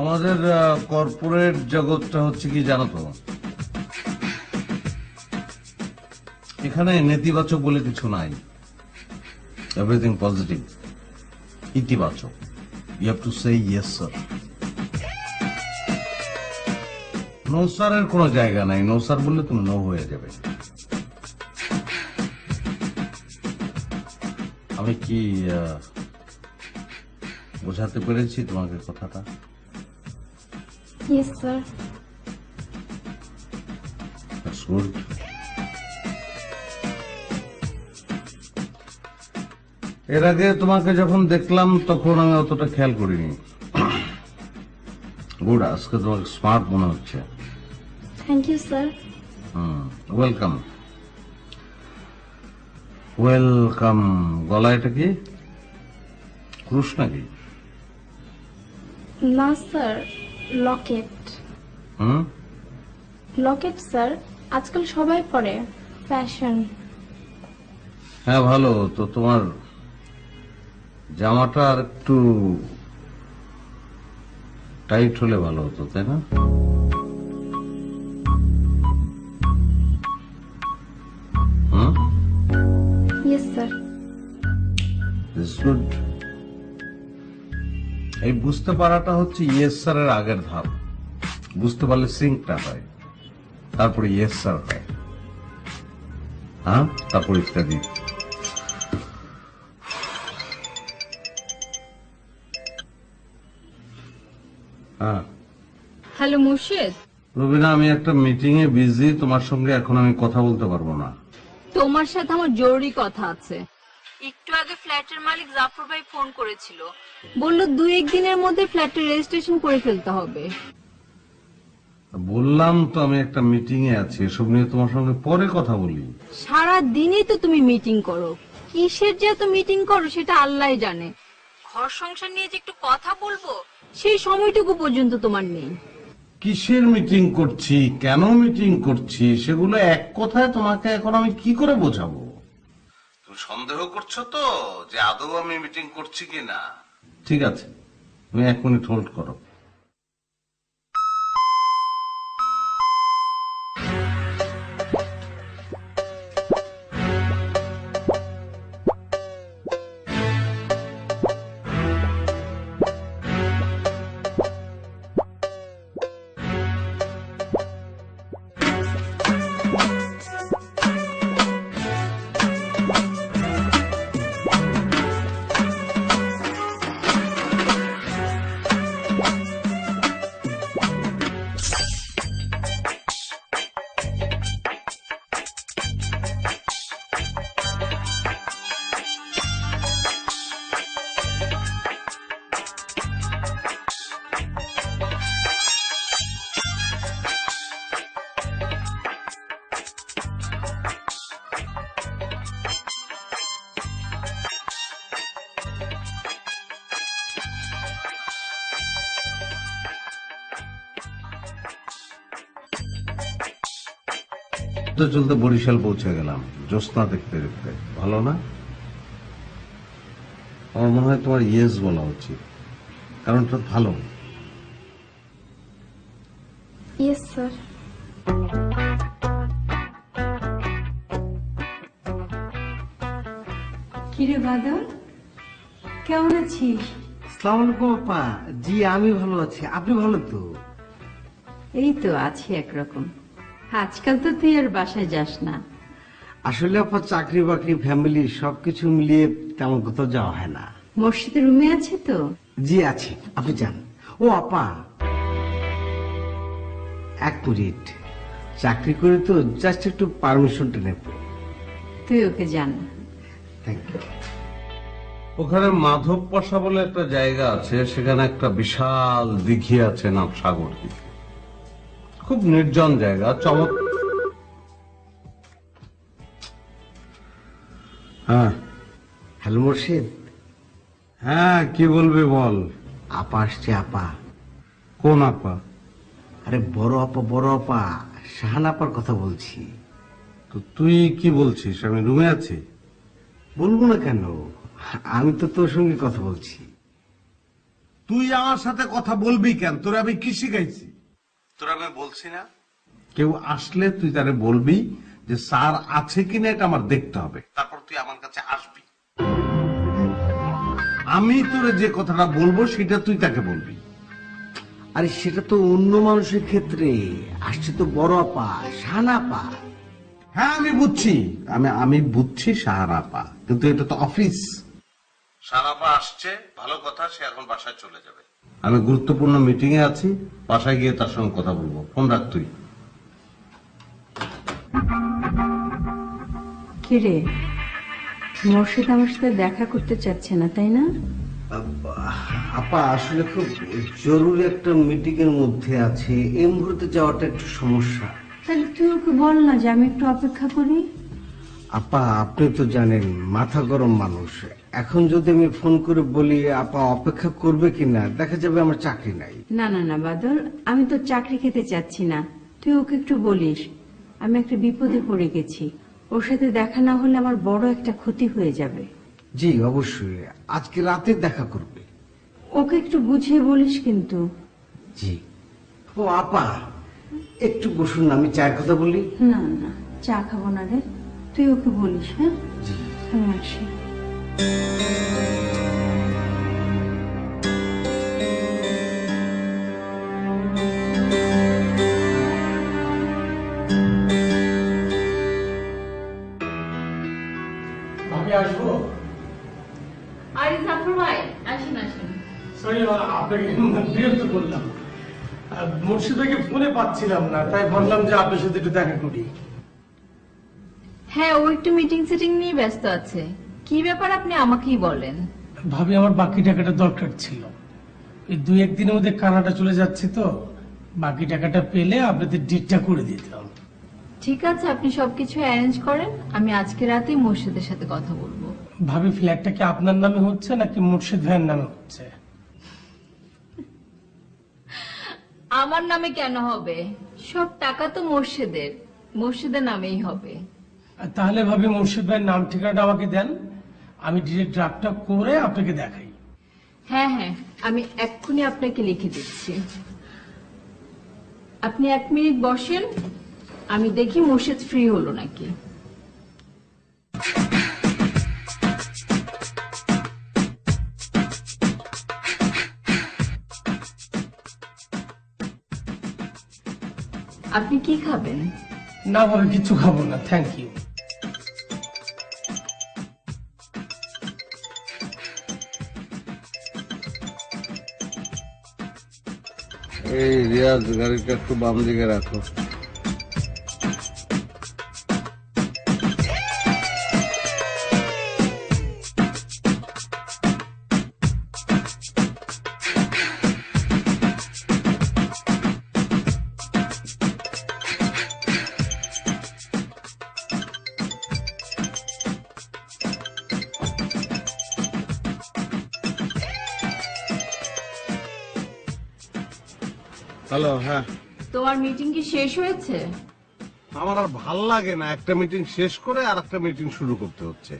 আমাদের কর্পোরেট জগৎটা হচ্ছে কি জানো তো, এখানে নেতিবাচক বলে কিছু নাই। এভরিথিং পজিটিভ, ইতিবাচক। You have to say yes sir. No স্যারের কোনো জায়গা নাই। নো স্যার বললে তুমি নো হয়ে যাবে। আমি কি বোঝাতে পেরেছি তোমাকে কথাটা? Yes sir. That's good. এর আগে তোমাকে যখন দেখলাম তখন আমি অতটা খেয়াল করিনি। গুড, আজকে তোমাকে স্মার্ট মনে হচ্ছে। Thank you sir. Welcome welcome. গলা এটা কি, ক্রুশ নাকি? না স্যার, লকেট। লকেট স্যার, আজকাল সবাই পরে, ফ্যাশন। হ্যাঁ ভালো তো। তোমার জামাটা আর একটু টাইট হলে ভালো হতো, তাই না? Yes sir. গুড। এই বুঝতে পারাটা হচ্ছে ইয়েস স্যারের আগের ধাপ। বুঝতে পারলে সিঙ্কটা হয়, তারপরে ইয়েস স্যার হয়, হ্যাঁ, তারপর ইত্যাদি। হ্যাঁ হ্যালো মুর্শিদ। রবিনা, আমি একটা মিটিং এ বিজি, তোমার সঙ্গে এখন আমি কথা বলতে পারবো না। তোমার সাথে আমার জরুরি কথা আছে। একটু আগে ফ্ল্যাটের মালিক জাফর ভাই ফোন করেছিল, বলল 2-1 দিনের মধ্যে ফ্ল্যাটের রেজিস্ট্রেশন করে ফেলতে হবে। বললাম তো আমি একটা মিটিং এ আছি, এসব নিয়ে তোমার সঙ্গে পরে কথা বলি। সারা দিনই তো তুমি মিটিং করো, কিসের যে এত মিটিং করো সেটা আল্লাহই জানে। ঘর সংসার নিয়ে যে একটু কথা বলবো সেই সময়টুকু পর্যন্ত তোমার নেই। কিসের মিটিং করছি, কেন মিটিং করছি, সেগুলো এক কথায় তোমাকে এখন আমি কি করে বোঝাবো? তুমি সন্দেহ করছো তো যে আদৌ আমি মিটিং করছি কিনা? ঠিক আছে, তুমি 1 মিনিট হোল্ড করো। চলতে চলতে বরিশাল পৌঁছে গেলাম, জ্যোৎস্না দেখতে দেখতে। ভালো না? আমার মনে হয় তোমার ইয়েস বলা উচিত, কারণটা ভালো। Yes sir. কিরে বাদল, কেমন আছিস? আসসালামু আলাইকুম আপা। জি আমি ভালো আছি, আপনি ভালো তো? এই তো আছি একরকম। আজকাল তো তুই আর বাসায় যাস না। আসলে আপা চাকরি বাকরি ফ্যামিলি সবকিছু মিলিয়ে তেমন কোথাও যাওয়া হয় না। মসজিদের রুমে আছে তো? জি আছে, আপনি যান। ও আপা, 1 মিনিট, চাকরি করে তো জাস্ট একটু পারমিশনটা নেব। তুই ওকে জান। Thank you. ওখানে মাধব পাশা বলে একটা জায়গা আছে, সেখানে একটা বিশাল দিঘি আছে, নাম সাগর দিঘি। খুব নির্জন জায়গা, চমৎ। হ্যাঁ হ্যালো মুর্শিদ। হ্যাঁ, কি বলবি বল। আপা আসছে। আপা? কোন আপা? আরে বড় আপা, বড় আপা, শাহান আপার কথা বলছি। তো তুই কি বলছিস? আমি রুমে আছি। বলবো না কেন, আমি তো তোর সঙ্গে কথা বলছি। তুই আমার সাথে কথা বলবি কেন? তোরা আমি কি শিখাইছি? তোরা আমি বলছি না, কেউ আসলে তুই তারে বলবি যে স্যার আছে কিনা এটা আমার দেখতে হবে, তারপর তুই আমার কাছে আসবি। আমি তোরে যে কথাটা বলবো সেটা তুই তাকে বলবি। আরে সেটা তো অন্য মানুষের ক্ষেত্রে, আসছে তো বড় আপা, শাহানা আপা। হ্যাঁ আমি বুঝছি, আমি বুঝছি সাহারাপা, কিন্তু এটা তো অফিস। সাহারাপা আসছে, ভালো কথা, সে এখন বাসায় চলে যাবে। আমি গুরুত্বপূর্ণ মিটিং এ আছি, বাসায় গিয়ে তার সঙ্গে কথা বলবো। ফোন রাখ তুই। কিরে, মোর্শেদ আমার সাথে দেখা করতে চাচ্ছে না, তাই না? আপা আসলে খুব জরুরি একটা মিটিং এর মধ্যে আছে, এই মুহূর্তে যাওয়াটা একটু সমস্যা। তাহলে তুই ওকে বল না যে আমি একটু অপেক্ষা করি। আপা আপনি তো জানেন মাথা গরম মানুষ, এখন যদি আমি ফোন করে বলি আপা অপেক্ষা করবে কিনা, দেখা যাবে আমার চাকরি নাই। না না না বাদল, আমি তো চাকরি খেতে চাচ্ছি না, তুই ওকে একটু বলিস আমি একটা বিপদে পড়ে গেছি, ওর সাথে দেখা না হলে আমার বড় একটা ক্ষতি হয়ে যাবে। জি অবশ্যই, আজকে রাতে দেখা করবে। ওকে একটু বুঝিয়ে বলিস কিন্তু। জি। ও আপা একটু বসুন না, আমি চায়ের কথা বলি। না না, চা খাবো না রে, তুই ওকে বলিস। হ্যাঁ জি। আমি আসি। আমি আসবো। আরে জাফর ভাই, আসেন আসেন। সরি, আপনাকে বিরক্ত করলাম। মুর্শিদাকে ফোনে পাচ্ছিলাম না, তাই ভাবলাম যে আপনার সাথে একটু দেখা করি। হ্যাঁ, ও একটু মিটিং সেটিং নিয়ে ব্যস্ত আছে। কি ব্যাপার আপনি আমাকেই বলেন। ভাবি আমার বাকি টাকাটা দরকার ছিল, এই 2-1 দিনের মধ্যে কানাডা চলে যাচ্ছে, তো বাকি টাকাটা পেলে আপনাদের ডিটটা করে দিতাম। ঠিক আছে, আপনি সবকিছু অ্যারেঞ্জ করেন, আমি আজকে রাতেই মোর্শেদের সাথে কথা বলবো। ভাবি ফ্ল্যাটটা কি আপনার নামে হচ্ছে নাকি মুর্শিদ ভাইয়ের নামে হচ্ছে? আমার নামে কেন হবে? সব টাকা তো মোর্শেদের নামেই হবে। আর তাহলে ভাবি মুর্শিদ ভাইয়ের নাম ঠিকানাটা আমাকে দেন, আমি ডিরেক্ট ড্রাফটটা করে আপনাকে দেখাই। হ্যাঁ হ্যাঁ, আমি এক্ষুনি আপনাকে লিখে দিচ্ছি। আপনি 1 মিনিট বসেন, আমি দেখি মোর্শেদ ফ্রি হলো নাকি। আপনি কি খাবেন? না ভাবি কিছু খাবো না, থ্যাংক ইউ। এই রিয়াজ, গাড়িটা একটু বাম দিকে রাখো। হ্যালো। হ্যাঁ, তোমার মিটিং কি শেষ হয়েছে? আমার আর ভাল লাগে না, একটা মিটিং শেষ করে আর একটা মিটিং শুরু করতে হচ্ছে।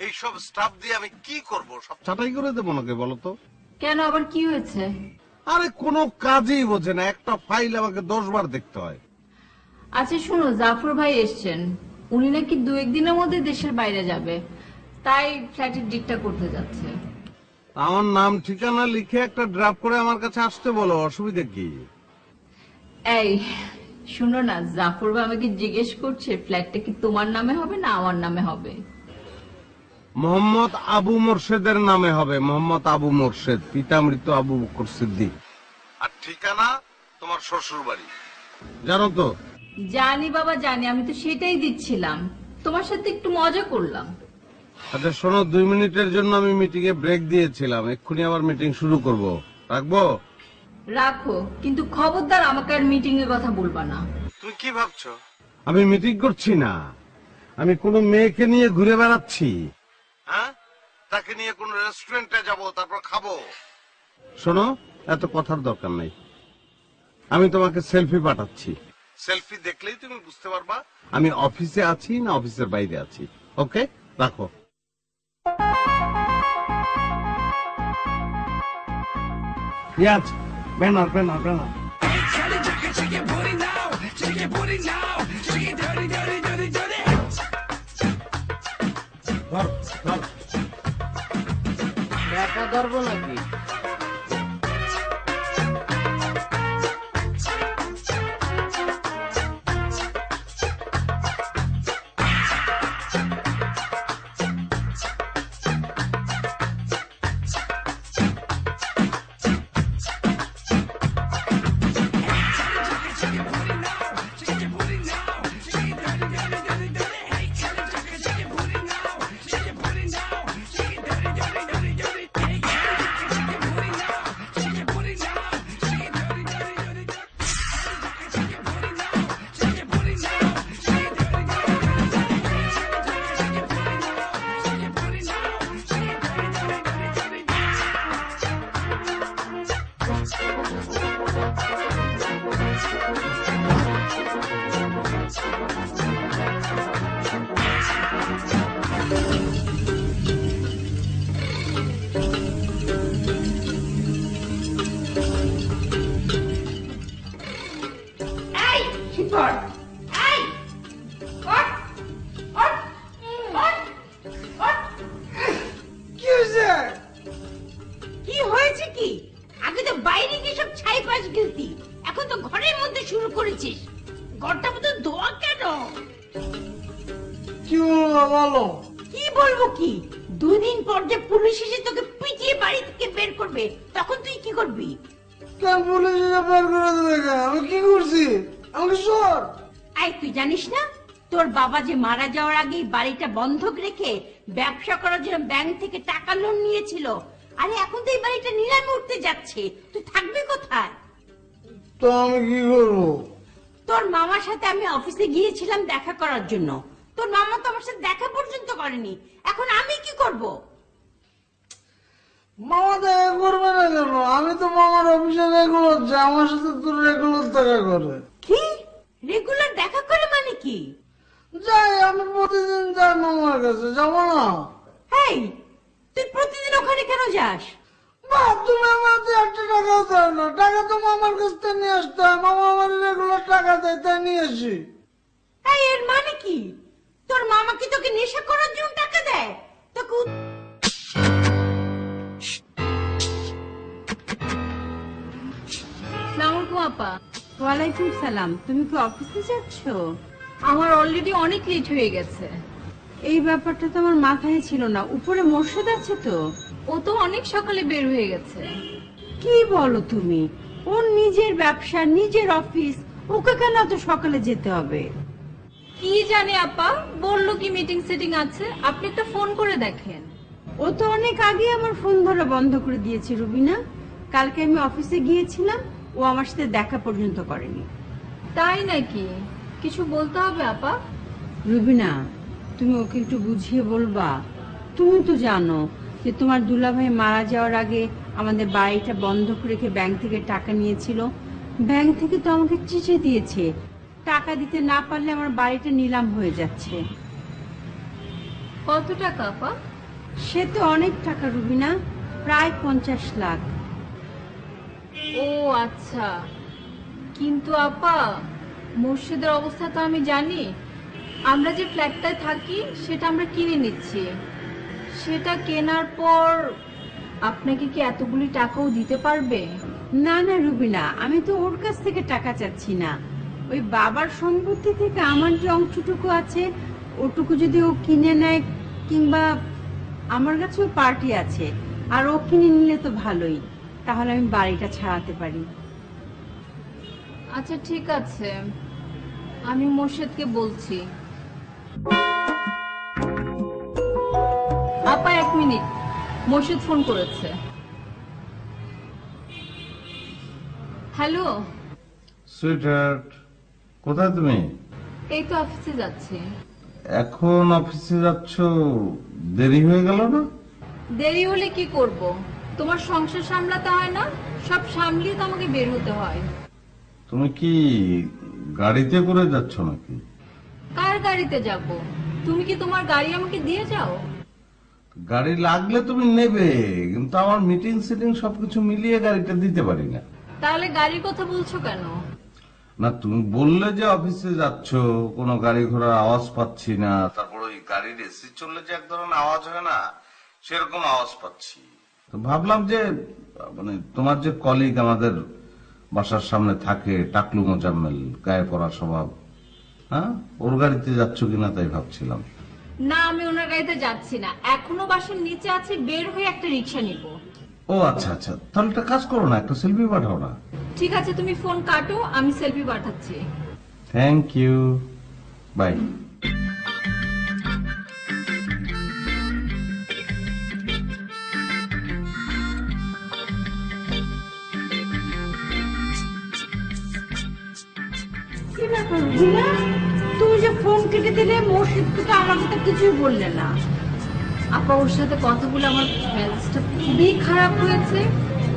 এইসব স্টাফ দিয়ে আমি কি করব? সব ছাঁটাই করে দেবো নাকি বলো তো? কেন, আবার কি হয়েছে? আরে কোনো কাজই বোঝে না, একটা ফাইল আমাকে 10 বার দেখতে হয়। আচ্ছা শুনো, জাফর ভাই এসছেন, উনি নাকি 2-1 দিনের মধ্যে দেশের বাইরে যাবে, তাই ফ্ল্যাটের ডিটটা করতে যাচ্ছে। আমার নাম ঠিকানা লিখে একটা ড্রাফট করে আমার কাছে আসতে বলো, অসুবিধা কি? এই শুনো না, জাফর ভাই আমাকে জিজ্ঞেস করছে ফ্ল্যাটটা কি তোমার নামে হবে না আমার নামে হবে। মোহাম্মদ আবু মোর্শেদের নামে হবে, মোহাম্মদ আবু মোর্শেদ, পিতা মৃত আবু বকর সিদ্দিক। আর ঠিকানা তোমার শ্বশুর বাড়ি, জানো তো? জানি বাবা জানি, আমি তো সেটাই দিচ্ছিলাম, তোমার সাথে একটু মজা করলাম। আচ্ছা শোনো, 2 মিনিটের জন্য আমি মিটিং এ ব্রেক দিয়েছিলাম, এক্ষুনি আবার মিটিং শুরু করব, রাখবো? রাখো, কিন্তু খবরদার আমাকে আর মিটিং এর কথা বলবা না। তুমি কি ভাবছো আমি মিটিং করছি না? আমি কোনো মেয়েকে নিয়ে ঘুরে বেড়াচ্ছি, হ্যাঁ? তাকে নিয়ে কোন রেস্টুরেন্টে যাব, তারপর খাবো। শোনো, এত কথার দরকার নাই, আমি তোমাকে সেলফি পাঠাচ্ছি, সেলফি দেখলেই তুমি বুঝতে পারবা আমি অফিসে আছি না অফিসের বাইরে আছি। ওকে, রাখো। ইয়াজ ব্যানার ব্যানার ব্যানার ব্যাটা ধরবো নাকি? কি হয়েছে কি? আগে তো বাইরে গিয়ে সব ছাই পাশ গিলতি, এখন তো ঘরের মধ্যে শুরু করেছিস। ঘরটা মতো ধোয়া কেন? কি বলো? কি বলবো কি? 2 দিন পর যে পুলিশ এসে তোকে পিটিয়ে বাড়ি থেকে বের করবে, তখন তুই কি করবি? কেন পুলিশ বের করে দেবে কেন? আমি কি করছি? আমাকে সর। আই তুই জানিস না তোর বাবা যে মারা যাওয়ার আগে বাড়িটা বন্ধক রেখে ব্যবসা করার জন্য ব্যাংক থেকে টাকা লোন নিয়েছিল? আরে এখন তো এই বাড়িটা নিলামে উঠতে যাচ্ছে, তুই থাকবি কোথায়? তো আমি কি করবো? তোর মামার সাথে আমি অফিসে গিয়েছিলাম দেখা করার জন্য, তোর মামা তো আমার সাথে দেখা পর্যন্ত করেনি, এখন আমি কি করব? মামা দেখা করবে না কেন? আমি তো মামার অফিসে রেগুলার যাই, আমার সাথে তো রেগুলার দেখা করে। কি রেগুলার দেখা করে মানে কি? যাই, আমি প্রতিদিন যাই মামার কাছে, যাবো না? এই তুই প্রতিদিন ওখানে কেন যাস? বাপ, তুমি আমাকে 1 টাকাও দেয় না, টাকা তো মামার কাছ থেকে নিয়ে আসতে হয়, মামা আমার রেগুলার টাকা দেয়, তাই নিয়ে আসি। এই এর মানে কি? তোর মামা কি তোকে নেশা করার জন্য টাকা দেয়? তোকে আসসালামু আলাইকুম আপা। ওয়ালাইকুম সালাম। তুমি কি অফিসে যাচ্ছ? আমার অলরেডি অনেক লেট হয়ে গেছে। এই ব্যাপারটা তো আমার মাথায় ছিল না। উপরে মোর্শেদ আছে তো? ও তো অনেক সকালে বের হয়ে গেছে। কি বলো তুমি? ওর নিজের ব্যবসা, নিজের অফিস, ওকে কেন এত সকালে যেতে হবে? কি জানে আপা, বললো কি মিটিং সেটিং আছে। আপনি একটা ফোন করে দেখেন। ও তো অনেক আগে আমার ফোন ধরা বন্ধ করে দিয়েছে রুবিনা। কালকে আমি অফিসে গিয়েছিলাম, ও আমার সাথে দেখা পর্যন্ত করেনি। তাই নাকি? কিছু বলতে হবে আপা? রুবিনা, তুমি ওকে একটু বুঝিয়ে বলবা। তুমি তো জানো যে তোমার দুলাভাই মারা যাওয়ার আগে আমাদের বাড়িটা বন্ধক রেখে ব্যাংক থেকে টাকা নিয়েছিল। ব্যাংক থেকে তো আমাকে চিঠি দিয়েছে, টাকা দিতে না পারলে আমার বাড়িটা নিলাম হয়ে যাচ্ছে। কত টাকা আপা? সে তো অনেক টাকা রুবিনা, প্রায় 50 লাখ। ও আচ্ছা, কিন্তু আপা মুর্শিদের অবস্থা তো আমি জানি। আমরা যে ফ্ল্যাটটায় থাকি সেটা আমরা কিনে নিচ্ছি। সেটা কেনার পর আপনাকে কি এতগুলি টাকাও দিতে পারবে? না না রুবিনা, আমি তো ওর কাছ থেকে টাকা চাচ্ছি না। ওই বাবার সম্পত্তি থেকে আমার যে অংশটুকু আছে ওটুকু যদি ও কিনে নেয়, কিংবা আমার কাছেও পার্টি আছে আর ও কিনে নিলে তো ভালোই, তাহলে আমি বাড়িটা ছাড়াতে পারি। আচ্ছা ঠিক আছে, আমি মোর্শেদকে বলছি। আপা 1 মিনিট, মোর্শেদ ফোন করেছে। হ্যালো, সুইটহার্ট, কোথায় তুমি? এই তো অফিসে যাচ্ছি। এখন অফিসে যাচ্ছ? দেরি হয়ে গেল না? দেরি হলে কি করব? তোমার সংসার সামলাতে হয় না? সব সামলিয়ে তো আমাকে বের হতে হয়। তুমি কি গাড়িতে করে যাচ্ছ নাকি? কার গাড়িতে যাব? তুমি কি তোমার গাড়ি আমাকে দিয়ে যাও? গাড়ি লাগলে তুমি নেবে, কিন্তু আমার মিটিং সিটিং সবকিছু মিলিয়ে গাড়িটা দিতে পারি না। তাহলে গাড়ির কথা বলছো কেন? না, তুমি বললে যে অফিসে যাচ্ছ, কোনো গাড়ি ঘোড়ার আওয়াজ পাচ্ছি না, তারপর ওই গাড়ির এসি চললে যে এক ধরনের আওয়াজ হয় না, সেরকম আওয়াজ পাচ্ছি। তো ভাবলাম যে মানে তোমার যে কলিগ আমাদের বাসার সামনে থাকে, টাকলু মোজাম্মেল, গায়ে পড়া স্বভাব, হ্যাঁ, ওর গাড়িতে যাচ্ছ কিনা তাই ভাবছিলাম। না, আমি ওনার গাড়িতে যাচ্ছি না, এখনো বাসার নিচে আছে, বের হয়ে একটা রিক্সা নিব। ও আচ্ছা আচ্ছা, তাহলে একটা কাজ করো না, একটা সেলফি পাঠাও না। ঠিক আছে, তুমি ফোন কাটো, আমি সেলফি পাঠাচ্ছি। Thank you, bye. কি ব্যাপার রুজিনা, তুমি যে ফোন কেটে দিলে, মোর্শেদকে তো আমাকে তো কিছুই বললে না। আপা, ওর সাথে কথা বলে আমার মেজাজটা খুবই খারাপ হয়েছে।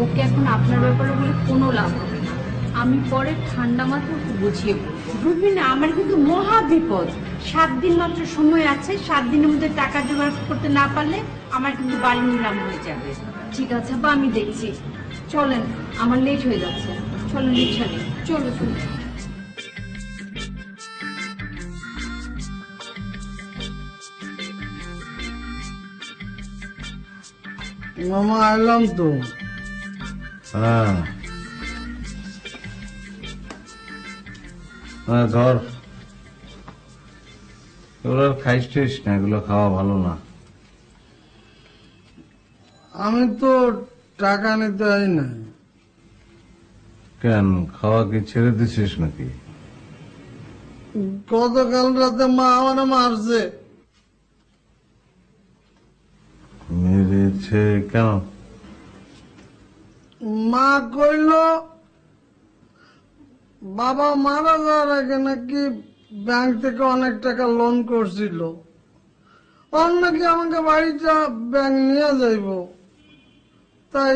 ওকে এখন আপনার ব্যাপারে বলে কোনো লাভ হবে না, আমি পরে ঠান্ডা মাথায় ওকে বুঝিয়ে বলবো। রুবিনা, আমার কিন্তু মহা বিপদ। 7 দিন মাত্র সময় আছে, 7 দিনের মধ্যে টাকা জোগাড় করতে না পারলে আমার কিন্তু বাড়ি নিলাম হয়ে যাবে। ঠিক আছে আপা, আমি দেখছি। চলেন, আমার লেট হয়ে যাচ্ছে, চলেন রিক্সা নিয়ে। চলো চলো। মামা এলাম তো। হ্যাঁ, ধর, এগুলো আর খাইস টাইস না, এগুলো খাওয়া ভালো না। আমি তো টাকা নিতে আই না। কেন, খাওয়া কি ছেড়ে দিছিস নাকি? গতকাল রাতে মা আমার মারছে। মেরেছে কেন? মা কইল বাবা মারা যাওয়ার আগে নাকি ব্যাংক থেকে অনেক টাকা লোন করছিল, আর নাকি আমাকে বাড়িটা ব্যাংক নিয়ে যাইব। তাই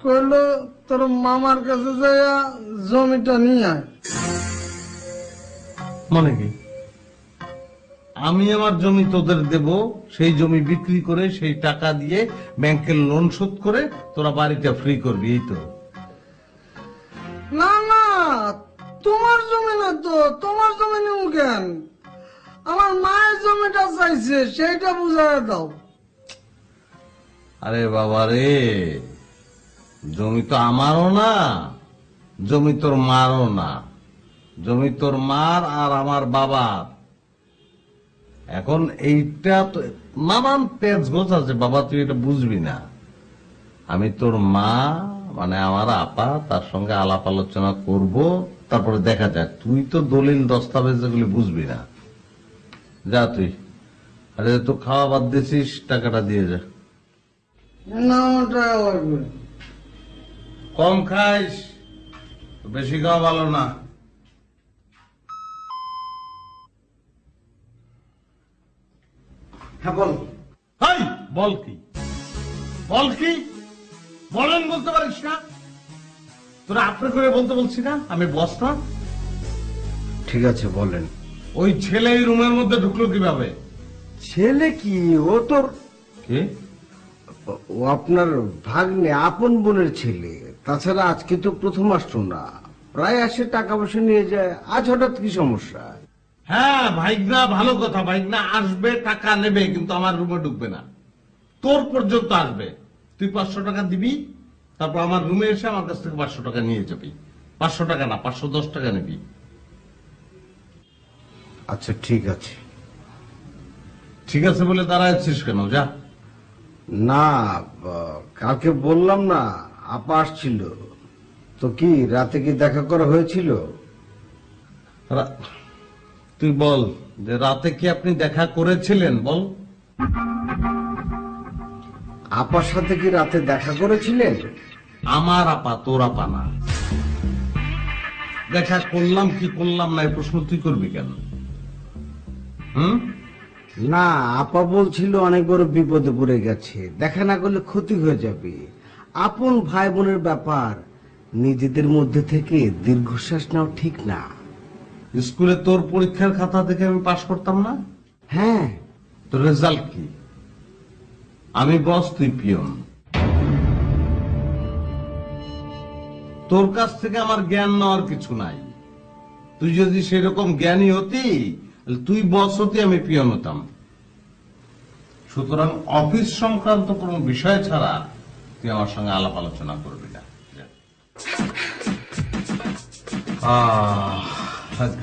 কইল তোর মামার কাছে যাইয়া জমিটা নিয়ে আয়। মানে কি, আমি আমার জমি তোদের দেব, সেই জমি বিক্রি করে সেই টাকা দিয়ে ব্যাংকের লোন শোধ করে তোরা বাড়িটা ফ্রি করবি, এই তো? না না, তোমার জমি না তো, তোমার জমি নিউ কেন? আমার মায়ের জমিটা চাইছে, সেইটা বুঝাই দাও। আরে বাবা রে, জমি তো আমারও না, জমি তোর মারও না, জমি তোর মার আর আমার বাবার। এখন এইটা তো নানান তেজ গোছ আছে বাবা, তুই এটা বুঝবি না। আমি তোর মা মানে আমার আপা, তার সঙ্গে আলাপ আলোচনা করব, তারপরে দেখা যাক। তুই তো দলিল দস্তাবেজ এগুলি বুঝবি না, যা তুই। আরে তো খাওয়া বাদ দিছিস, টাকাটা দিয়ে যা। না, আমার টাকা লাগবে। কম খাইস, বেশি খাওয়া ভালো না। হ্যাঁ বল। হাই, বল কি, বল কি, বলেন বলতে পারিস না? তোরা আপনি করে বলতে বলছি না, আমি বস না? ঠিক আছে বলেন। ওই ছেলে এই রুমের মধ্যে ঢুকলো কিভাবে? ছেলে কি, ও তোর, কি? ও আপনার ভাগ্নে, আপন বোনের ছেলে। তাছাড়া আজকে তো প্রথম আসতো না, প্রায় আসে, টাকা পয়সা নিয়ে যায়। আজ হঠাৎ কি সমস্যা? হ্যাঁ ভাইগনা, ভালো কথা, ভাইগনা আসবে, টাকা নেবে, কিন্তু আমার রুমে ঢুকবে না, তোর পর্যন্ত আসবে। তুই 500 টাকা দিবি, তারপর আমার রুমে এসে আমার কাছ থেকে 500 টাকা নিয়ে যাবি। 500 টাকা না, 510 টাকা নিবি। আচ্ছা ঠিক আছে। ঠিক আছে বলে দাঁড়াচ্ছিস কেন? যা। না, কালকে বললাম না আপা আসছিল, তো কি রাতে কি দেখা করা হয়েছিল? তুই বল যে রাতে কি আপনি দেখা করেছিলেন, বল। আপার সাথে কি রাতে দেখা করেছিলেন? আমার আপা, তোর আপা না। দেখা করলাম কি করলাম না, এই প্রশ্ন তুই করবি কেন? না, আপা বলছিল অনেক বড় বিপদে পড়ে গেছে, দেখা না করলে ক্ষতি হয়ে যাবে। আপন ভাই বোনের ব্যাপার, নিজেদের মধ্যে থেকে দীর্ঘশ্বাস নেওয়া ঠিক না। স্কুলে তোর পরীক্ষার খাতা দেখে আমি পাশ করতাম না? হ্যাঁ। তোর রেজাল্ট কি? আমি বস, তুই পিয়ন। তোর কাছ থেকে আমার জ্ঞান নেওয়ার কিছু নাই। তুই যদি সেরকম জ্ঞানী হতি, তাহলে তুই বস হতি, আমি পিয়ন হতাম। সুতরাং অফিস সংক্রান্ত কোনো বিষয় ছাড়া তুই আমার সঙ্গে আলাপ আলোচনা করবি না।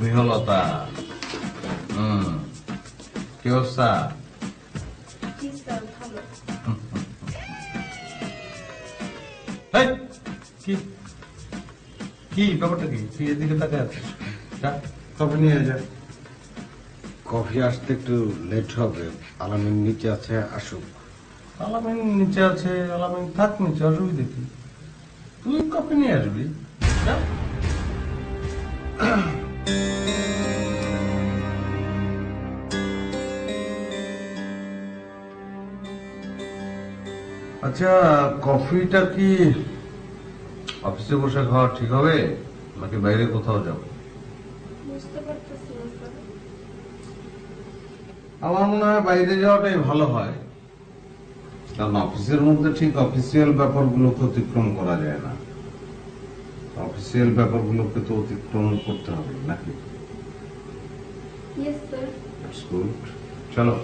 গৃহলতা, কি অবস্থা? কি কি ব্যাপারটা কি? তুই এদিকে তাকে আছিস? যা কফি নিয়ে যা। কফি আসতে একটু লেট হবে, আলামিন নিচে আছে, আসুক। আলামিন নিচে আছে, আলামিন থাক নিচে, অসুবিধা কি? তুই কফি নিয়ে আসবি। যা। আচ্ছা, কফিটা কি অফিসে বসে খাওয়া ঠিক হবে নাকি বাইরে কোথাও যাবো? বুঝতে পারতেছি না স্যার। আমার মনে হয় বাইরে যাওয়াটাই ভালো হয়, কারণ অফিসের মধ্যে ঠিক অফিসিয়াল ব্যাপারগুলোকে অতিক্রম করা যায় না। অফিসিয়াল ব্যাপারগুলোকে তো অতিক্রম করতে হবে নাকি? Yes sir. That's good. চলো।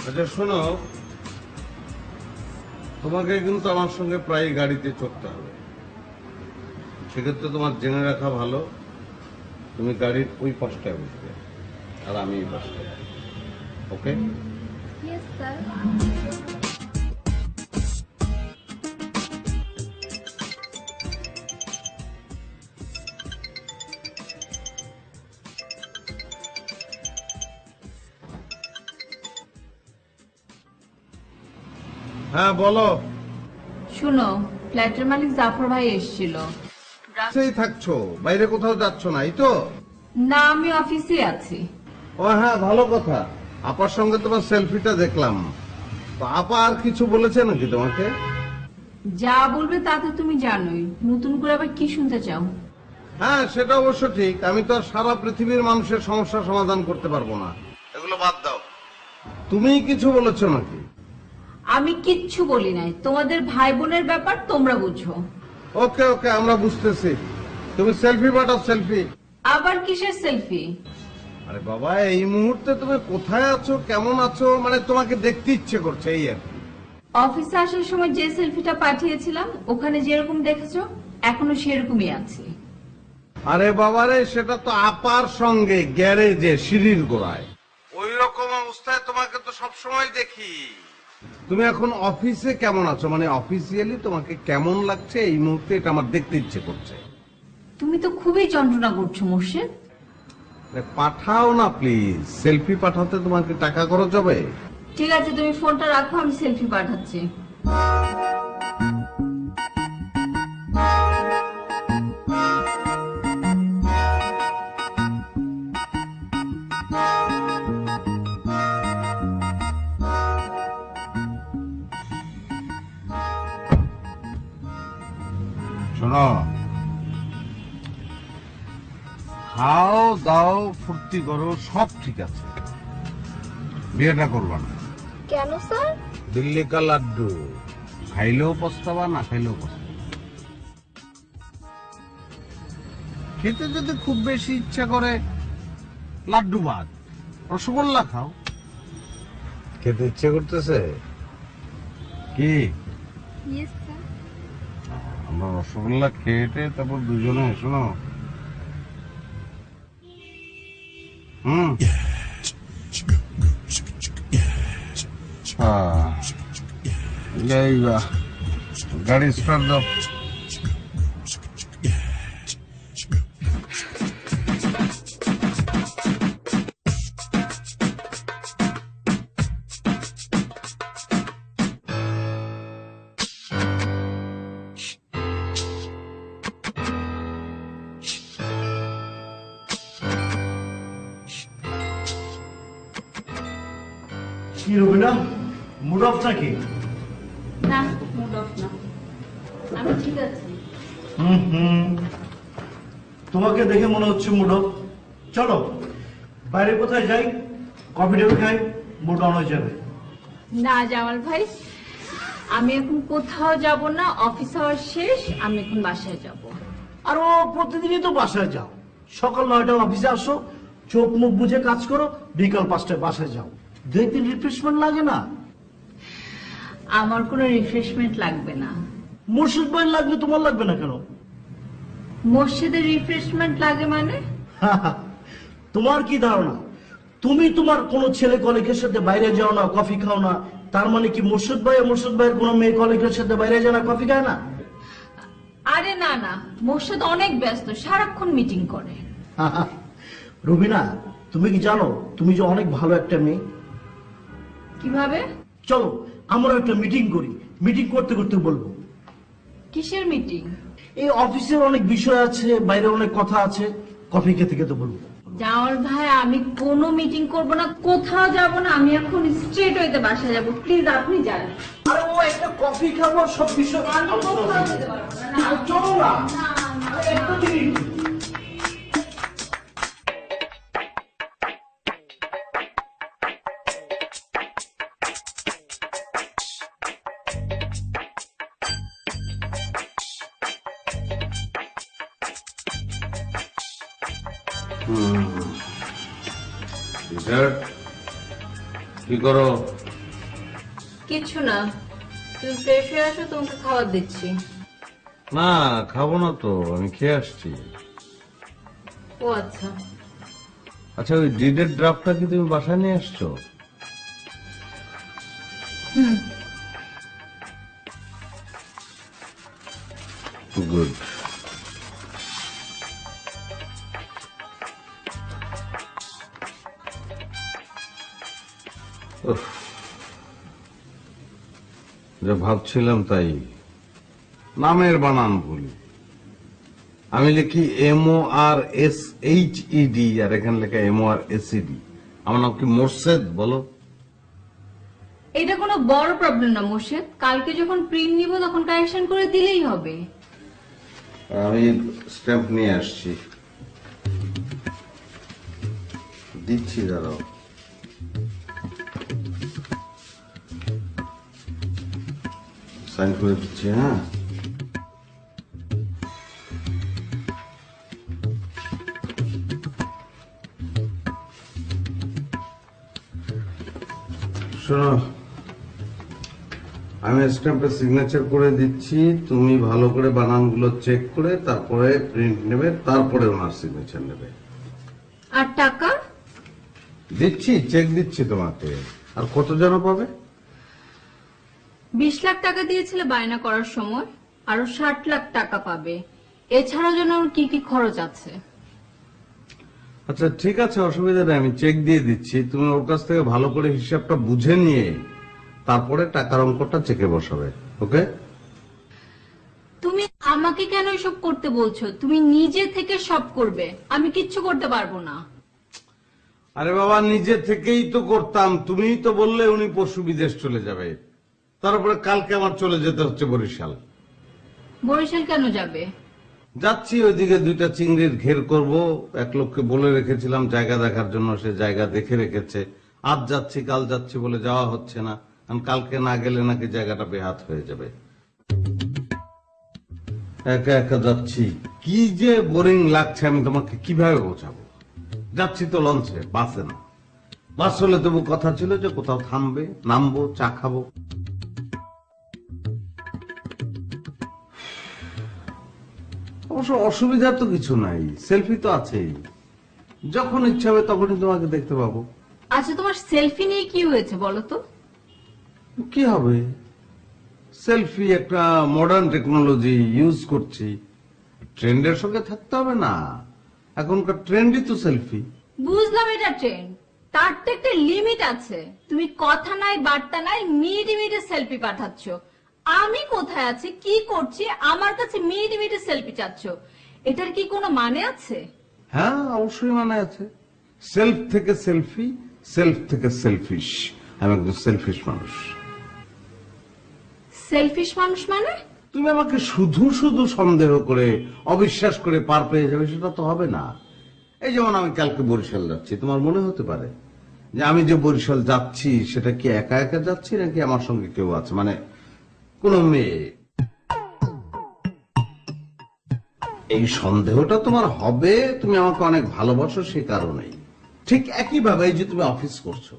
আচ্ছা শোনো, তোমাকে কিন্তু আমার সঙ্গে প্রায় গাড়িতে চড়তে হবে। সেক্ষেত্রে তোমার জেনে রাখা ভালো, তুমি গাড়ির ওই পাশটায় বসবে আর আমি এই পাশটায়। ওকে? Yes sir. হ্যাঁ বলো। শুনো, ফ্ল্যাটের মালিক জাফর ভাই এসেছিল। সেই থাকছো, বাইরে কোথাও যাচ্ছ না, এই তো? না, আমি অফিসে আছি। ও হ্যাঁ, ভালো কথা। আপার সঙ্গে তোমার সেলফিটা দেখলাম। তো আপা আর কিছু বলেছে নাকি তোমাকে? যা বলবে তা তো তুমি জানোই। নতুন করে আবার কি শুনতে চাও? হ্যাঁ, সেটা অবশ্য ঠিক। আমি তো আর সারা পৃথিবীর মানুষের সমস্যা সমাধান করতে পারবো না, এগুলো বাদ দাও। তুমি কিছু বলেছো নাকি? আমি কিচ্ছু বলি নাই। তোমাদের ভাই বোনের ব্যাপার তোমরা বুঝো। ওকে ওকে, আমরা বুঝতেছি। তুমি সেলফি পাঠাও, সেলফি। আবার কিসের সেলফি? আরে বাবা, এই মুহূর্তে তুমি কোথায় আছো, কেমন আছো, মানে তোমাকে দেখতে ইচ্ছে করছে, এই আর কি। অফিসে আসার সময় যে সেলফিটা পাঠিয়েছিলাম ওখানে যেরকম দেখেছো এখনো সেরকমই আছে। আরে বাবারে, সেটা তো আপার সঙ্গে গ্যারেজে সিঁড়ির গোড়ায়। ওই রকম অবস্থায় তোমাকে তো সবসময় দেখি। তুমি এখন অফিসে কেমন আছো, মানে অফিসিয়ালি তোমাকে কেমন লাগছে এই মুহূর্তে, এটা আমার দেখতে ইচ্ছে করছে। তুমি তো খুবই যন্ত্রণা করছো মোর্শেদ। পাঠাও না প্লিজ, সেলফি পাঠাতে তোমার কি টাকা খরচ হবে? ঠিক আছে, তুমি ফোনটা রাখো, আমি সেলফি পাঠাচ্ছি। শোনো, খাও দাও, ফুর্তি করো, সব ঠিক আছে, বিয়েটা করবা না। কেন স্যার? দিল্লি কা লাড্ডু খাইলেও পস্তাবা, না খাইলেও পস্তাবা। খেতে যদি খুব বেশি ইচ্ছা করে, লাড্ডু বাদ, রসগোল্লা খাও। খেতে ইচ্ছে করতেছে কি? Yes sir. আমরা রসগোল্লা খেয়ে তারপর দুজনে, শোনো, গাড়ি স্টার্ট দাও। কি রবিনা, মুড অফ নাকি? না, মুড অফ না, আমি ঠিক আছি। তোমাকে দেখে মনে হচ্ছে মুড অফ। চলো বাইরে কোথায় যাই, কফি টফি খাই, মুড অন হয়ে যাবে। না জামাল ভাই, আমি এখন কোথাও যাব না, অফিস আওয়ার শেষ, আমি এখন বাসায় যাব। আর ও প্রতিদিনই তো বাসায় যাও, সকাল 9টায় অফিসে আসো, চোখ মুখ বুঝে কাজ করো, বিকাল 5টায় বাসায় যাও। 2 দিন রিফ্রেশমেন্ট লাগে না? আমার কোনো রিফ্রেশমেন্ট লাগবে না। মুর্শিদ ভাই লাগবে, তোমার লাগবে না কেন? মসজিদের রিফ্রেশমেন্ট লাগে মানে? তোমার কি ধারণা, তুমি তোমার কোন ছেলে কলিগের সাথে বাইরে যাও না, কফি খাও না, তার মানে কি মুর্শিদ ভাইয়ের কোন মেয়ে কলিগের সাথে বাইরে যায় না, কফি খায় না? আরে না না, মোর্শেদ অনেক ব্যস্ত, সারাক্ষণ মিটিং করে। রুবিনা, তুমি কি জানো তুমি যে অনেক ভালো একটা মেয়ে? কিভাবে? চলো আমরা একটা মিটিং করি, মিটিং করতে করতে বলবো। কিসের মিটিং? এই অফিসের অনেক বিষয় আছে, বাইরে অনেক কথা আছে, কফি খেতে খেতে বলবো। জামাল ভাই, আমি কোনো মিটিং করব না, কোথাও যাব না, আমি এখন স্ট্রেট হইতে বাসায় যাব। প্লিজ আপনি যান। আরে ও একটা কফি খাবো, সব বিষয় আমি কোথাও যেতে পারবো না। চলো না। না, না, আরে একটা মিনিট। কি করো? কিছু না, তুমি ফ্রেশ হয়ে আসো, তোমাকে খাবার দিচ্ছি। না, খাবো না তো, আমি খেয়ে আসছি। ও আচ্ছা। আচ্ছা, ওই ডিডের ড্রাফটটা কি তুমি বাসায় নিয়ে আসছো? গুড। যা ভাবছিলাম তাই, নামের বানান ভুল। আমি লিখি MORSHED আর এখানে লেখা MORSED। আমার নাম কি মোর্শেদ বলো? এটা কোনো বড় প্রবলেম না মোর্শেদ, কালকে যখন প্রিন্ট নিব তখন কারেকশন করে দিলেই হবে। আমি স্ট্যাম্প নিয়ে আসছি, দিচ্ছি, দাঁড়াও। সাইন করে দিচ্ছি। হ্যাঁ, শোনো, আমি স্ট্যাম্পে সিগনেচার করে দিচ্ছি, তুমি ভালো করে বানানগুলো চেক করে তারপরে প্রিন্ট নেবে, তারপরে ওনার সিগনেচার নেবে। আর টাকা? দিচ্ছি, চেক দিচ্ছি তোমাকে। আর কত যেন পাবে? 20 লাখ টাকা দিয়েছিলে বায়না করার সময়, আরো 60 লাখ টাকা পাবে। এছাড়াও যেন ওর কি কি খরচ আছে। আচ্ছা ঠিক আছে, অসুবিধা নেই, আমি চেক দিয়ে দিচ্ছি। তুমি ওর কাছ থেকে ভালো করে হিসাবটা বুঝে নিয়ে তারপরে টাকার অঙ্কটা চেকে বসাবে। ওকে? তুমি আমাকে কেন এসব করতে বলছো? তুমি নিজে থেকে সব করবে, আমি কিচ্ছু করতে পারবো না। আরে বাবা, নিজে থেকেই তো করতাম, তুমিই তো বললে উনি পরশু বিদেশ চলে যাবে, তারপরে কালকে আমার চলে যেতে হচ্ছে বরিশাল। বরিশাল কেন যাবে? যাচ্ছি, ওইদিকে 2টা চিংড়ির ঘের করব। এক লোককে বলে রেখেছিলাম জায়গা দেখার জন্য, সে জায়গা দেখে রেখেছে। আজ যাচ্ছি কাল যাচ্ছি বলে যাওয়া হচ্ছে না, কারণ কালকে না গেলে নাকি জায়গাটা বেহাত হয়ে যাবে। একা একা যাচ্ছি, কি যে বোরিং লাগছে আমি তোমাকে কিভাবে বোঝাবো। যাচ্ছি তো লঞ্চে, বাসে না। বাস হলে তবু কথা ছিল যে কোথাও থামবে, নামবো, চা খাবো। অবশ্য অসুবিধার তো কিছু নাই, সেলফি তো আছেই, যখন ইচ্ছা হবে তখনই তোমাকে দেখতে পাবো। আচ্ছা, তোমার সেলফি নিয়ে কি হয়েছে বলো তো? কি হবে, সেলফি একটা মডার্ন টেকনোলজি ইউজ করছি, ট্রেন্ডের সঙ্গে থাকতে হবে না, এখনকার ট্রেন্ডই তো সেলফি। বুঝলাম এটা ট্রেন্ড, তার তো একটা লিমিট আছে। তুমি কথা নাই বার্তা নাই মিনিটে মিনিটে সেলফি পাঠাচ্ছ। আমি কোথায় আছি, কি করছি, আমার কাছে মিনিটে মিনিটে সেলফি চাচ্ছ, এটার কি কোনো মানে আছে? হ্যাঁ, অবশ্যই মানে আছে। সেলফ থেকে সেলফি, সেলফ থেকে সেলফিশ। আমি একজন সেলফিশ মানুষ। সেলফিশ মানুষ মানে? তুমি আমাকে শুধু শুধু সন্দেহ করে অবিশ্বাস করে পার পেয়ে যাবে, সেটা তো হবে না। এই যেমন আমি কালকে বরিশাল যাচ্ছি, তোমার মনে হতে পারে যে আমি যে বরিশাল যাচ্ছি সেটা কি একা একা যাচ্ছি নাকি আমার সঙ্গে কেউ আছে, মানে কোন মেয়ে। এই সন্দেহটা তোমার হবে তুমি আমাকে অনেক ভালোবাসো সে কারণেই। ঠিক একইভাবে এই যে তুমি অফিস করছো,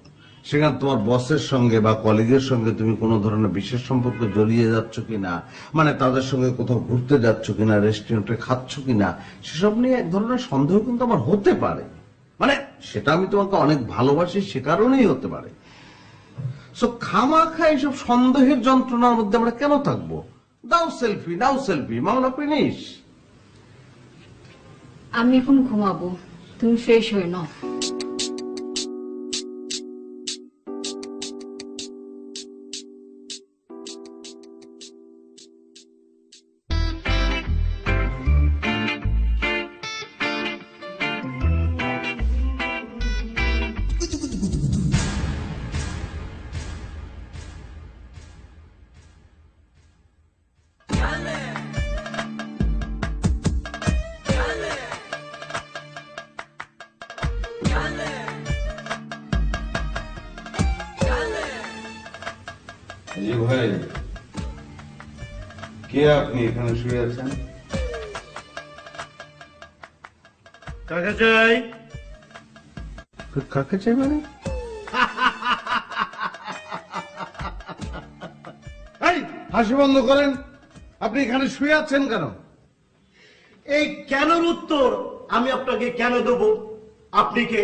সেখানে তোমার বসের সঙ্গে বা কলিগের সঙ্গে তুমি কোনো ধরনের বিশেষ সম্পর্ক জড়িয়ে যাচ্ছ কিনা, মানে তাদের সঙ্গে কোথাও ঘুরতে যাচ্ছ কিনা, রেস্টুরেন্টে খাচ্ছ কিনা, সেসব নিয়ে এক ধরনের সন্দেহ কিন্তু আমার হতে পারে। মানে সেটা আমি তোমাকে অনেক ভালোবাসি সে কারণেই হতে পারে। সো খামাখা এইসব সন্দেহের যন্ত্রণার মধ্যে আমরা কেন থাকবো? দাও সেলফি, নাও সেলফি, মামলা ফিনিশ। আমি এখন ঘুমাবো, তুমি ফ্রেশ হয়ে নাও। জি ভাই, কে আপনি এখানে শুয়ে আছেন? কাকে চাই? কাকে চাই মানে? এই হাসি বন্ধ করেন। আপনি এখানে শুয়ে আছেন কেন? এই কেনর উত্তর আমি আপনাকে কেন দেব? আপনি কে?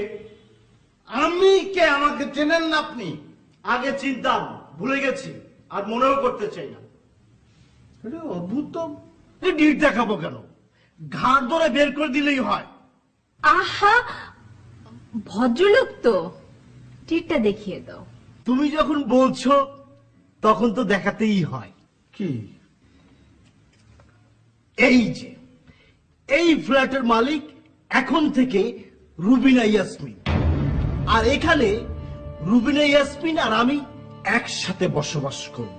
আমি কে? আমাকে চেনেন না আপনি? আগে চিনতাম, ভুলে গেছি, আর মনেও করতে চাই না। এটা অদ্ভুত তো। ডিট দেখাবো কেন? ঘাট ধরে বের করে দিলেই হয়। আহা, ভদ্রলোক তো, টিটটা দেখিয়ে দাও। তুমি যখন বলছো তখন তো দেখাতেই হয়। কি? এই যে এই ফ্ল্যাটের মালিক এখন থেকে রুবিনা ইয়াসমিন, আর এখানে রুবিনা ইয়াসমিন আর আমি একসাথে বসবাস করব।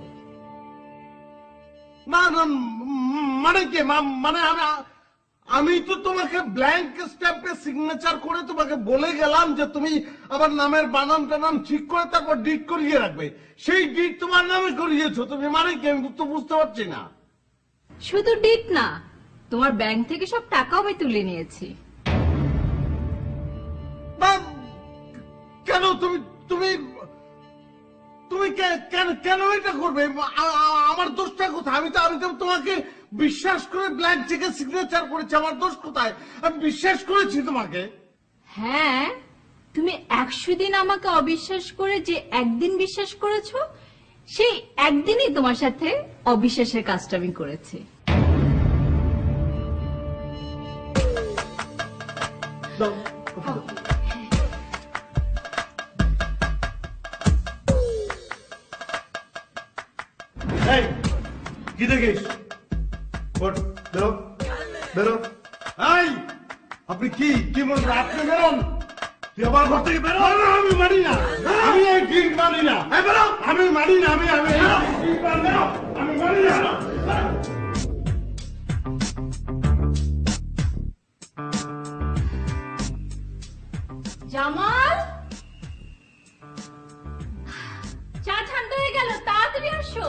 না না, মানে কে? মানে আমি তো তোমাকে ব্ল্যাঙ্ক স্ট্যাম্পে সিগনেচার করে তোমাকে বলে গেলাম যে তুমি আবার নামের বানান টানান ঠিক করে তারপর ডিট করিয়ে রাখবে। সেই ডিট তোমার নামে করিয়েছো তুমি, মানে কি? আমি তো বুঝতে পারছি না। শুধু ডিট না, তোমার ব্যাংক থেকে সব টাকাও আমি তুলে নিয়েছি। কেন তুমি তুমি তুমি কেন এটা করবে? আমার দোষটা কোথায়? আমি তো তোমাকে বিশ্বাস করে ব্ল্যাঙ্ক চেকে সিগনেচার করেছি, আমার দোষ কোথায়? আমি বিশ্বাস করেছি তোমাকে। হ্যাঁ, তুমি 100 দিন আমাকে অবিশ্বাস করে যে একদিন বিশ্বাস করেছো, সেই একদিনই তোমার সাথে অবিশ্বাসের কাজটা আমি করেছি। এই, কি দেখিস? ওঠ, বেরো, বেরো। এই, আপনি কি বলবেন? আপনি বেরোন। তুই আমার ঘর থেকে বেরো। আমি মানি না, আমি এই ডিট মানি না। বেরো। আমি মানি না, আমি এই ডিট মানি না, আমি মানি না। জামাল, চা ঠান্ডা হয়ে গেল, তাড়াতাড়ি আসো।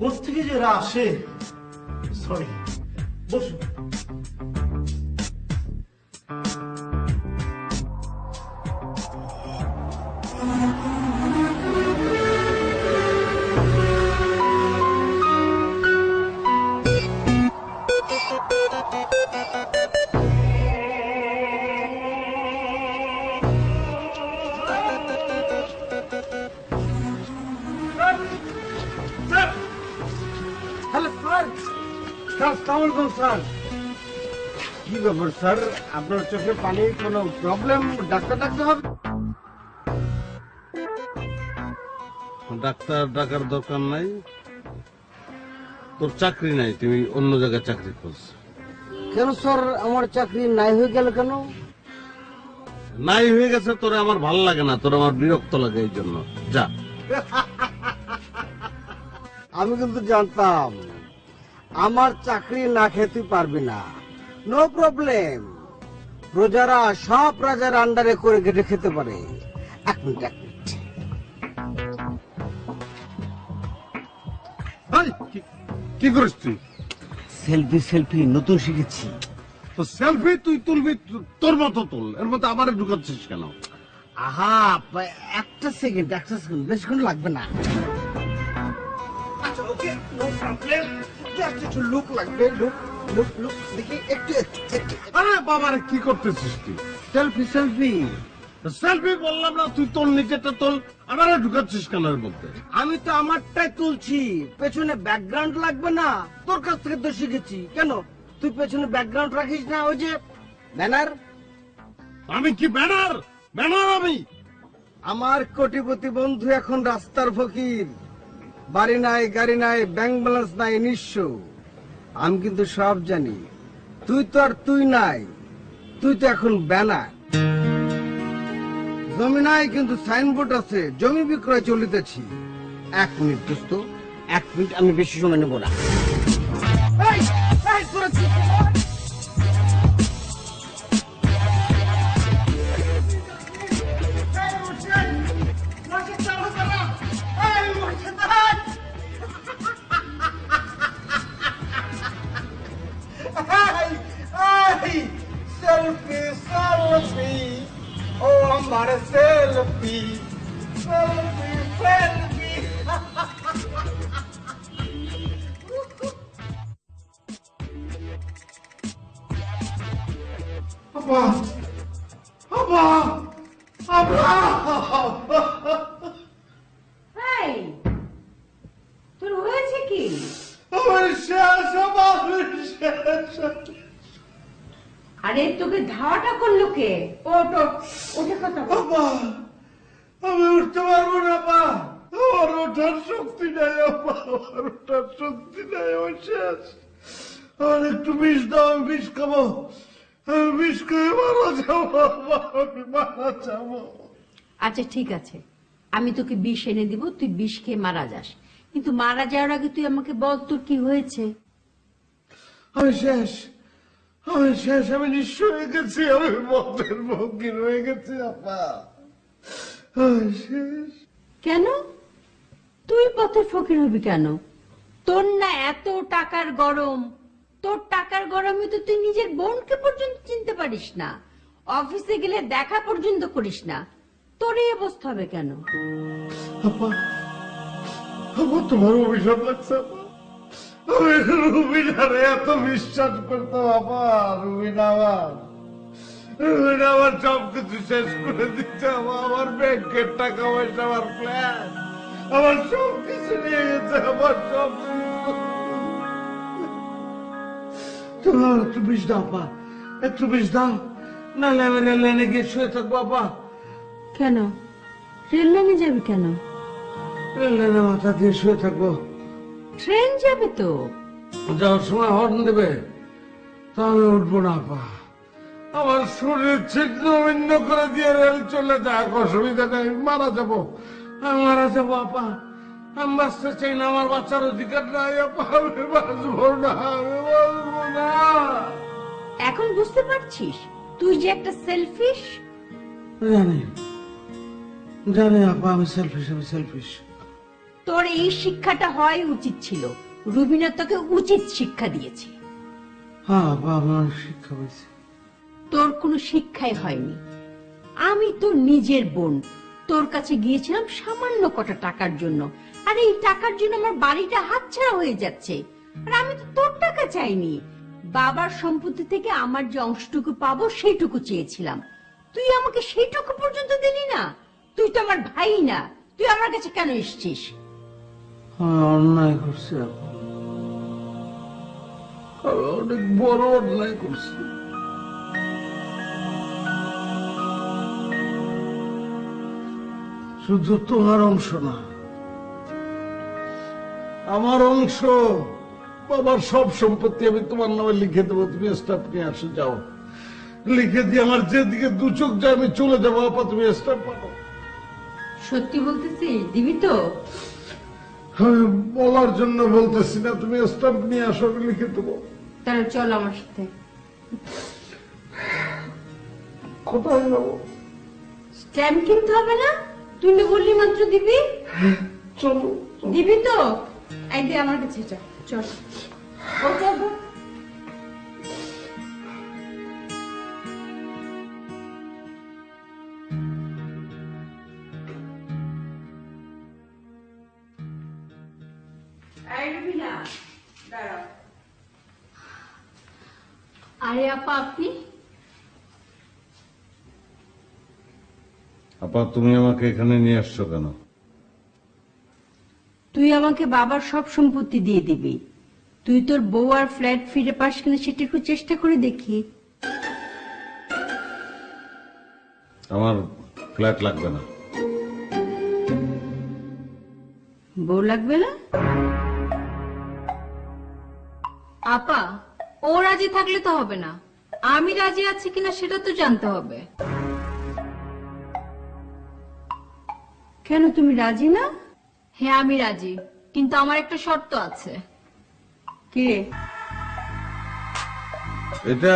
কোথেকে যে এরা আসে? সরি, বসো। Hello sir. স্যার আসসালামু আলাইকুম স্যার। কি ব্যাপার স্যার, আপনার চোখে পানি কোনো প্রবলেম? ডাক্তার ডাকতে হবে? ডাক্তার ডাকার দরকার নাই, তোর চাকরি নাই, তুমি অন্য জায়গায় চাকরি খোঁজ। কেন স্যার, আমার চাকরি নাই হয়ে গেল কেন? নাই হয়ে গেছে তোরে আমার ভালো লাগে না, তোর আমার বিরক্ত লাগে, এই জন্য যা। আমি কিন্তু জানতাম আমার চাকরি না খেতে পারবি না। নো প্রবলেম, প্রজারা সব রাজার আন্ডারে করে কেটে খেতে পারে। এক মিনিট এক মিনিট। কি করিস তুই? সেলফি সেলফি নতুন শিখেছি। তো সেলফি তুই তুলবি, তোর মতো তুল, এর মধ্যে আমারে ঢুকাচ্ছিস কেন? আহা, একটা সেকেন্ড বেশিক্ষণ লাগবে না। আচ্ছা ওকে, নো প্রবলেম, জাস্ট একটু লুক লাগবে। লুক লুক লুক দেখি একটু একটু। আরে বাবারে কি করতেছিস তুই? Selfie selfie. সেলফি বললাম না, তুই তোর নিজেটা তোল, আমারে ঢুকাচ্ছিস কেন এর মধ্যে? আমি তো আমারটাই তুলছি, পেছনে ব্যাকগ্রাউন্ড লাগবে না। তোর কাছ থেকে তো শিখেছি। কেন তুই পেছনে ব্যাকগ্রাউন্ড রাখিস না? ওই যে ব্যানার। আমি কি ব্যানার? ব্যানার আমি? আমার কোটিপতি বন্ধু এখন রাস্তার ফকির, বাড়ি নাই, গাড়ি নাই, ব্যাংক ব্যালেন্স নাই, নিঃস্ব। আমি কিন্তু সব জানি। তুই তো আর তুই নাই, তুই তো এখন ব্যানার। জমি নাই কিন্তু সাইনবোর্ড আছে, জমি বিক্রয় চলিতেছি। এক মিনিট দোস্ত, এক মিনিট, আমি বেশি সময় নেব না। এই, এই, তোরা কি- সেলফি সেলফি, ও আমার সেলফি সেলফি সেলফি। আপা, আপা, আপা। এই, তোর হয়েছে কি? আমার শেষ, আমার শেষ। আরে তোকে ধাওয়াটা করলো কে? ওঠ ওঠ, ওঠে কথা বল। আপা, আমি উঠতে পারবো না আপা, আমার ওঠার শক্তি নাই আপা, আমার ওঠার শক্তি নাই, আমার শেষ। আমার একটু বিষ দাও, আমি বিষ খাবো, আমি বিষ খেয়ে মারা যাবো আপা, আমি মারা যাবো। আচ্ছা ঠিক আছে, আমি তোকে বিষ এনে দিব, তুই বিষ খেয়ে মারা যাস। কিন্তু মারা যাওয়ার আগে তুই আমাকে বল তোর কি হয়েছে। আমি শেষ, আমি শেষ, আমি নিঃস্ব হয়ে গেছি, আমি মতের ভঙ্গির হয়ে গেছি আপা, আমি শেষ। কেন তুই পথের ফকির হবি কেন? তোর না এত টাকার গরম, তোর টাকার গরমে তো তুই নিজের বোনকে পর্যন্ত চিনতে পারিস না, অফিসে গেলে দেখা পর্যন্ত করিস না, তোর এই অবস্থা হবে কেন? আপা, আমার তোমার অভিশাপ লাগছে আপা, আমি রুবিনারে এত বিশ্বাস করতাম আপা, রুবিনা আমার সব কিছু শেষ করে দিচ্ছে আপা, আমার ব্যাংকের টাকা পয়সা, আমার প্ল্যান, আমার সব কিছু নিয়ে গেছে, আমার সব কিছু। তোমার একটু বিষ দাও আপা, একটু বিষ দাও, নাহলে আমি রেল লাইনে গিয়ে শুয়ে থাকবো আপা। কেন রেল লাইনে যাবি কেন? রেল লাইনে মাথা দিয়ে শুয়ে থাকবো। ট্রেন যাবে তো। যাওয়ার সময় হর্ন দেবে, তা আমি উঠবো না আপা। আমার শরীর ছিন্ন ভিন্ন করে দিয়ে রেল চলে যাক, অসুবিধা নেই, আমি মারা যাবো, আমি মারা যাবো আপা, আমি বাঁচতে চাই না, আমার বাচ্চার অধিকার নাই আপা, আমি বাঁচবো না, আমি বাঁচবো না। এখন বুঝতে পারছিস তুই যে একটা সেলফিশ? জানি জানি আপা, আমি সেলফিশ, আমি সেলফিশ। তোর এই শিক্ষাটা হওয়াই উচিত ছিল, রুবিনা তোকে উচিত শিক্ষা দিয়েছে। হ্যাঁ আপা, আমার শিক্ষা হয়েছে। তোর কোনো শিক্ষাই হয়নি। আমি তোর নিজের বোন, তোর কাছে গিয়েছিলাম সামান্য কটা টাকার জন্য, আর এই টাকার জন্য আমার বাড়িটা হাতছাড়া হয়ে যাচ্ছে। আর আমি তো তোর টাকা চাইনি, বাবার সম্পত্তি থেকে আমার যে অংশটুকু পাবো সেইটুকু চেয়েছিলাম। তুই আমাকে সেইটুকু পর্যন্ত দিলি না। তুই তো আমার ভাই না, তুই আমার কাছে কেন এসেছিস? আমি অন্যায় করছি আপা, আমি অনেক বড় অন্যায় করছি। শুধু তোমার অংশ না, আমার অংশ, বাবার সব সম্পত্তি আমি তোমার নামে লিখে দেবো, তুমি স্টাফ নিয়ে আসে যাও, লিখে দিয়ে আমার যেদিকে দু চোখ যায় আমি চলে যাবো আপা, তুমি স্টাফ পাবো। সত্যি বলতেছিস, দিবি তো? আমি বলার জন্য বলতেছি না, তুমি স্টাম্প নিয়ে আসো, আমি লিখে দেবো। তাহলে চল আমার সাথে। কোথায় যাবো? স্ট্যাম্প কিনতে হবে না, তুই না বললি মাত্র দিবি। চলো। দিবি তো? এই দে আমার কাছে, চল চল। ও চল চল। এই রুবিনা, দাঁড়াও। আরে আপা, আপনি? আপা, তুমি আমাকে এখানে নিয়ে আসছো কেন? তুই আমাকে বাবার সব সম্পত্তি দিয়ে দিবি, তুই তোর বউ আর ফ্ল্যাট ফিরে পাস কিনা সেটা একটু চেষ্টা করে দেখি। আমার ফ্ল্যাট লাগবে না। বউ লাগবে না? আপা, ও রাজি থাকলে তো হবে না, আমি রাজি আছি কিনা সেটা তো জানতে হবে। কেন, তুমি রাজি না? হ্যাঁ আমি রাজি, কিন্তু আমার একটা শর্ত আছে। কি রে? এটা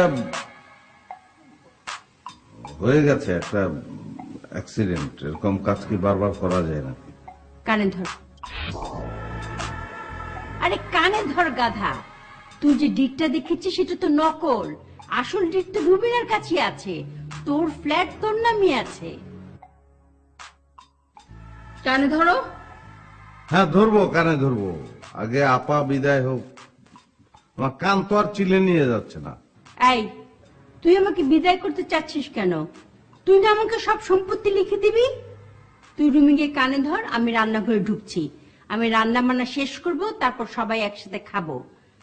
হয়ে গেছে একটা অ্যাক্সিডেন্ট, এরকম কাজ কি বারবার করা যায় নাকি? কানে ধর। আরে কানে ধর গাধা, তুই যে ডিকটা দেখেছিস সেটা তো নকল, আসল ডিক তো রুবিনার কাছে আছে, তোর ফ্ল্যাট তোর নামে আছে। কানে ধরো। হ্যাঁ ধরবো, কানে ধরবো, আগে আপা বিদায় হোক। আমার কান তো আর চিলে নিয়ে যাচ্ছে না। এই, তুই আমাকে বিদায় করতে চাচ্ছিস কেন? তুই না আমাকে সব সম্পত্তি লিখে দিবি। তুই রুমে গিয়ে কানে ধর, আমি রান্নাঘরে ঢুকছি, আমি রান্না বান্না শেষ করব, তারপর সবাই একসাথে খাবো।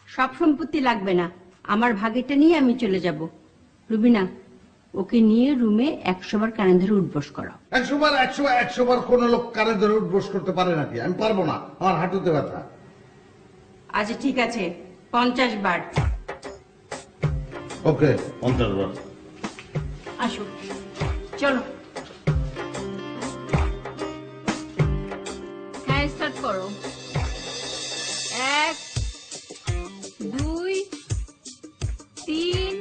সব সম্পত্তি লাগবে না, আমার ভাগেটা নিয়ে আমি চলে যাব। রুবিনা, ওকে নিয়ে রুমে 100 বার কানে ধরে উঠবস করাও। 100 বার কোন লোক কানে ধরে উঠবোস করতে পারে নাকি? আমি পারবো না, আমার হাঁটুতে ব্যথা। আচ্ছা ঠিক আছে, 50 বার। ওকে, 50 বার। আসো, চলো। হ্যাঁ, স্টার্ট করো। 1 2 3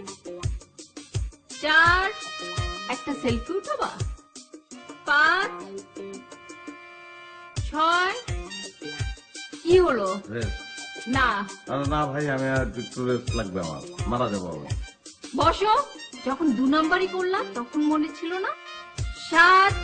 4, একটা সেলফি উঠাবা। 5 6, কি হলো? না, আরে না ভাই, আমি আর একটু রেস্ট লাগবে, আমার মারা যাবো আমি। বসো। যখন 2 নাম্বারই করলাম তখন মনে ছিল না? 7